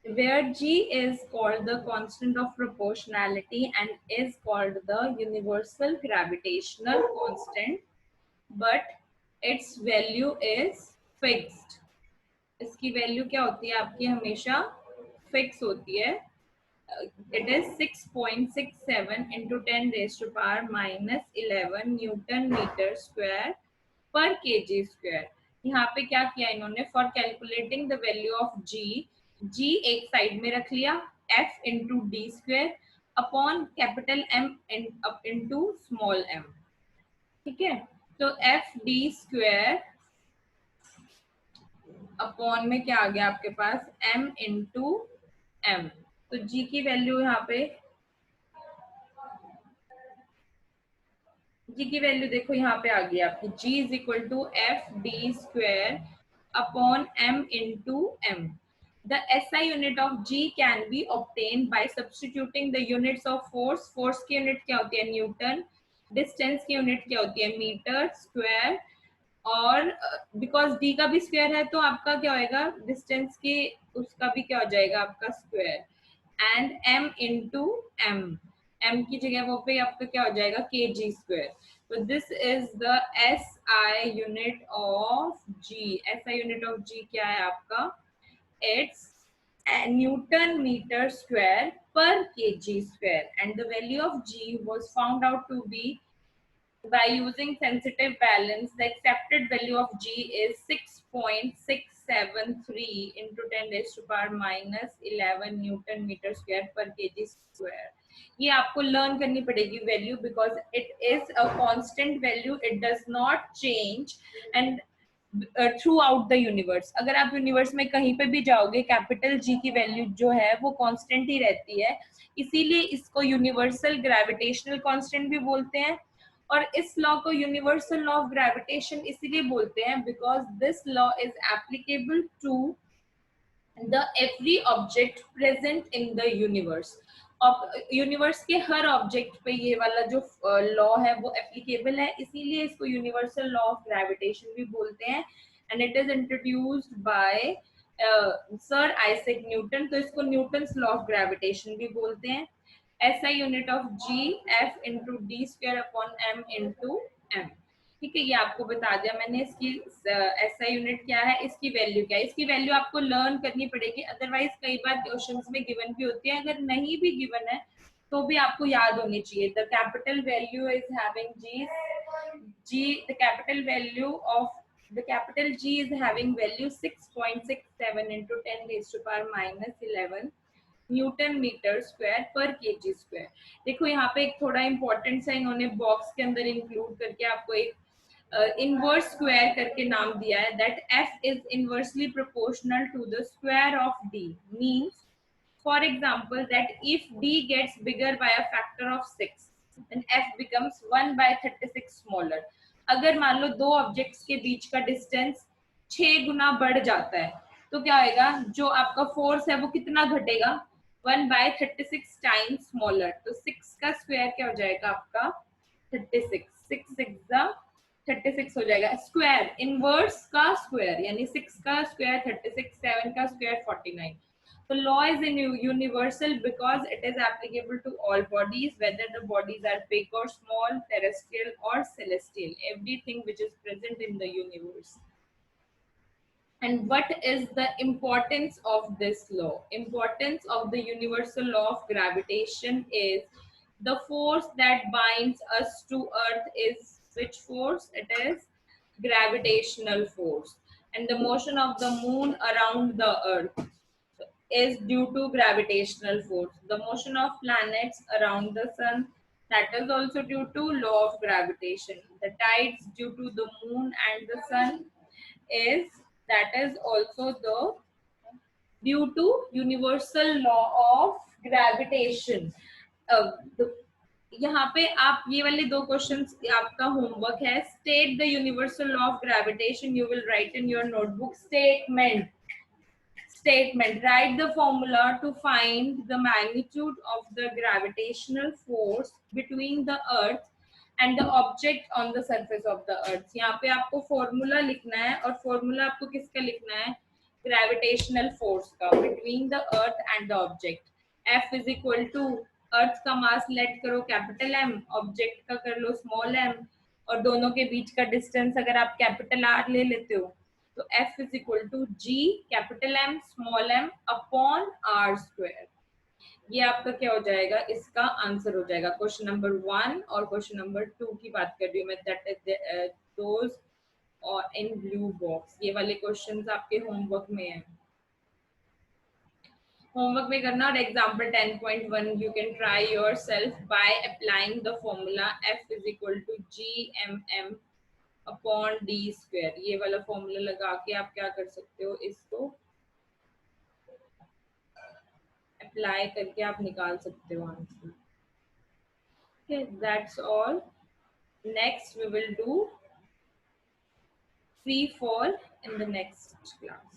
where G is called the constant of proportionality and is called the universal gravitational constant, but its value is fixed. इसकी value क्या होती है आपकी, हमेशा fix होती है. It is 6.67 into 10 raised to power minus 11 newton metre square पर kg स्क्वायर. यहाँ पे क्या किया इन्होंने, for calculating the value of G एक साइड में रख लिया, f into D square upon capital M into small m. ठीक है, तो एफ डी स्क्वायर अपॉन में क्या आ गया आपके पास, m इंटू m. तो g की वैल्यू यहाँ पे, जी की वैल्यू देखो यहाँ पे आ गई आपकी, g is equal to F D square upon m into m. The SI unit of G can be obtained by substituting the units of force. Force की यूनिट क्या होती है, न्यूटन. डिस्टेंस की यूनिट क्या होती है, मीटर स्क्वायर. और because d का भी स्क्वायर है तो आपका क्या होएगा, डिस्टेंस के उसका भी क्या हो जाएगा आपका square. And m into m, m की जगह वो पे आपका क्या हो जाएगा, kg स्क्वायर. तो this is the SI unit of G. SI unit of G क्या है आपका, it's Newton meter square per kg square, and the value of G was found out to be by using sensitive balance. The accepted value of G is 6.673 into 10 raised to power minus 11 Newton meter square per kg square. ये आपको learn करनी पड़ेगी value, because it is a constant value, it does not change and through out the universe. अगर आप universe में कहीं पे भी जाओगे, कैपिटल जी की वैल्यू जो है वो कांस्टेंट ही रहती है. इसीलिए इसको यूनिवर्सल ग्रेविटेशनल कांस्टेंट भी बोलते हैं. और इस लॉ को यूनिवर्सल लॉ ऑफ ग्रेविटेशन इसीलिए बोलते हैं because this law is applicable to the every object present in the universe. Universe के हर ऑब्जेक्ट पे ये वाला जो लॉ है वो एप्लीकेबल है, इसीलिए इसको यूनिवर्सल लॉ ऑफ ग्रेविटेशन भी बोलते हैं. And it is introduced by sir Isaac Newton. तो इसको न्यूटन्स लॉ ऑफ ग्रेविटेशन भी बोलते हैं. SI unit of G F into D square upon m into m. ठीक है, ये आपको बता दिया मैंने. इसकी SI यूनिट क्या है, इसकी वैल्यू क्या है, इसकी वैल्यू आपको लर्न करनी पड़ेगी. अदरवाइज कई बार क्वेश्चंस में गिवन भी होती है, अगर नहीं भी गिवन है तो भी आपको याद होनी चाहिए. The capital value is having the capital value of the capital G is having value 6.67 into 10 raised to power minus 11 newton metre square पर केजी स्क्वायर. देखो यहाँ पे एक थोड़ा इंपॉर्टेंट सा इन्होंने बॉक्स के अंदर इंक्लूड करके आपको एक इनवर्स स्क्वायर करके नाम दिया है. That F is inversely proportional to the square of D. Means for example that if D gets bigger by a factor of 6 then F becomes 1 by 36 smaller. अगर मान लो दो ऑब्जेक्ट्स के बीच का डिस्टेंस 6 गुना बढ़ जाता है तो क्या होएगा, जो आपका फोर्स है वो कितना घटेगा, 1 by 36 टाइम्स स्मॉलर. तो 6 का स्क्वायर क्या हो जाएगा आपका 36. 6 6 36 हो जाएगा. स्क्वायर इनवर्स का स्क्वायर यानी 6 का स्क्वायर 36, 7 का square 49. The law is universal because it is applicable to all bodies, whether the bodies are big or small, terrestrial or celestial, everything which is present in the universe. And what is the importance of this law? Importance of the universal law of gravitation is the force that binds us to earth is which force? It is gravitational force. And the motion of the moon around the earth is due to gravitational force. The motion of planets around the sun, that is also due to law of gravitation. The tides due to the moon and the sun is, that is also the due to universal law of gravitation. यहाँ पे आप ये वाले दो questions आपका homework है. State the universal law of gravitation. You will write in your notebook statement. Write the formula to find the magnitude of the gravitational force between the earth and the object on the surface of the earth. यहाँ पे आपको formula लिखना है और formula आपको किसका लिखना है, ग्रेविटेशनल फोर्स का between the earth and the object. F is equal to earth का मास लेट करो कैपिटल M, ऑब्जेक्ट का कर लो स्मॉल m, और दोनों के बीच का डिस्टेंस अगर आप कैपिटल R ले लेते हो तो F is equal to G capital M small m upon R square. ये आपका क्या हो जाएगा, इसका आंसर हो जाएगा. क्वेश्चन नंबर 1 और क्वेश्चन नंबर 2 की बात कर रही हूँ मैं, दैट इज दोज और इन ब्लू बॉक्स. ये वाले क्वेश्चंस आपके होमवर्क में है. होमवर्क में करना. और example 10.1 you can try yourself by applying the formula F is equal to GMM upon D square. ये वाला फॉर्मूला लगा के आप क्या कर सकते हो, इसको अप्लाई करके आप निकाल सकते हो answer. Okay, that's all. Next we will do free fall in the next class.